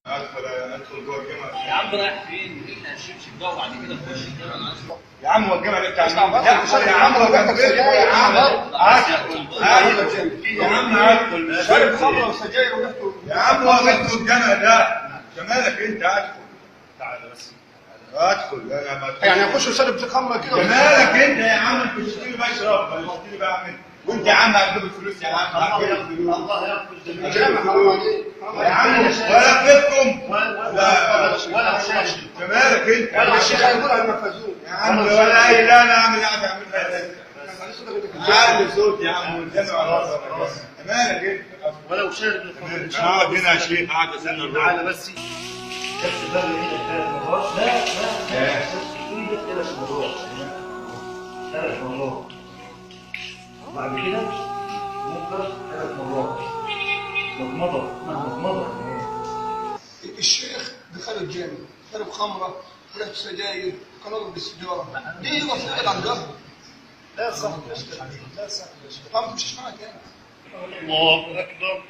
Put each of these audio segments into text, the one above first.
ادخل جوه الجامعه. يا عم رايح فين؟ احنا هنشبشب ده وبعد كده نخش الجامعه. يا عم هو الجامعه دي بتاع يا عم هو كان يا عم يا عم ادخل شارب خمره وسجاير وريحته يا عم هو ادخل الجامعه ده جمالك انت ادخل. تعالى بس ادخل يعني اخش وشارب خمره كده جمالك انت يا عم انت بتشتري بشرب ولا بتشتري بعمل وانت يا عم هتجيب الفلوس يا عم الله يغفر يا عم ولا بيتكم ولا شاشه جمالك انت ولا الشيخ هيقول على المفازون يا عم ولا اي لا انا اعمل قاعده اعملها عالي صوت يا عم قدامي على راسك جمالك انت ولو شارب اقعد هنا يا شيخ قاعد استنى تعالى بس كبس بقى ايدك 3 مرات لا ايدك 3 مرات 3 مرات بعد كده ممكن 3 مرات مضمضه الشيخ دخل الجامع شرب خمره وريحته سجاير كان يضرب بالسجاره دي يقف قاعد عن جهره لا صح لا صح ما تمشيش معاك يعني. الله أكبر.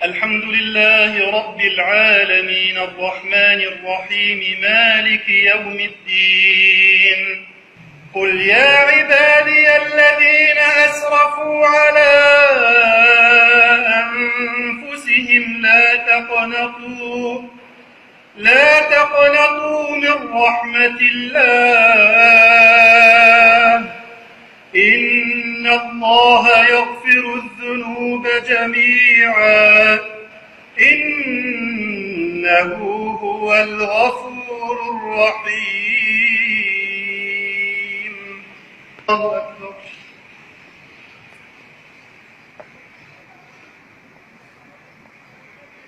الحمد لله رب العالمين الرحمن الرحيم مالك يوم الدين. قل يا عبادي الذين أسرفوا على أنفسهم لا تقنطوا من رحمة الله إن الله يغفر الذنوب جميعا إنه هو الغفور الرحيم. الله أكبر.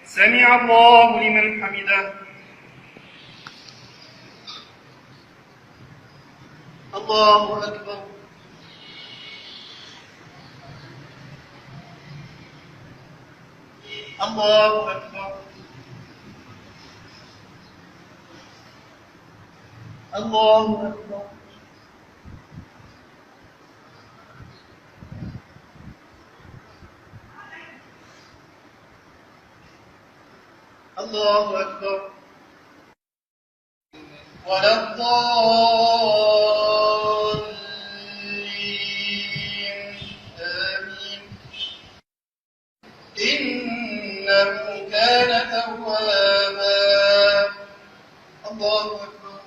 سمع الله لمن حمده. الله أكبر. الله أكبر. الله أكبر. الله أكبر. ولا الضالين آمين. إنه كان توابا. الله أكبر.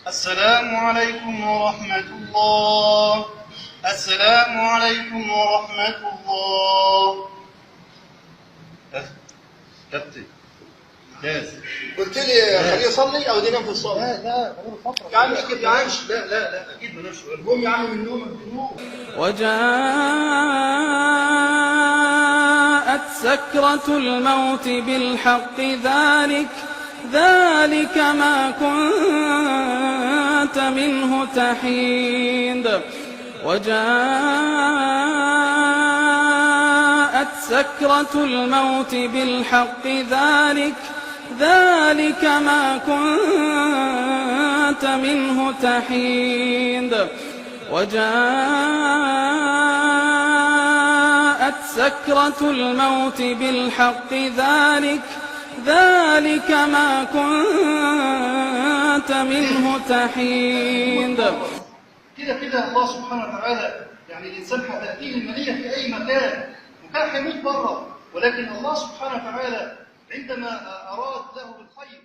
السلام عليكم ورحمة الله. السلام عليكم ورحمة الله. كابتن لازم قلت لي خليه يصلي او دي نام في الصلاه. لا بقول فتره يا عم اكيد يا عم لا اكيد مالوش قوم يا عم من نومك وجاءت سكرة الموت بالحق ذلك ما كنت منه تحيد. وجاءت سكرة الموت بالحق ذلك ما كنت منه تحيد. وجاءت سكرة الموت بالحق ذلك ما كنت منه تحيد. كده الله سبحانه وتعالى يعني الإنسان هتأتيه المنية في أي مكان وكان هيموت بره، ولكن الله سبحانه وتعالى عندما أراد له بالخير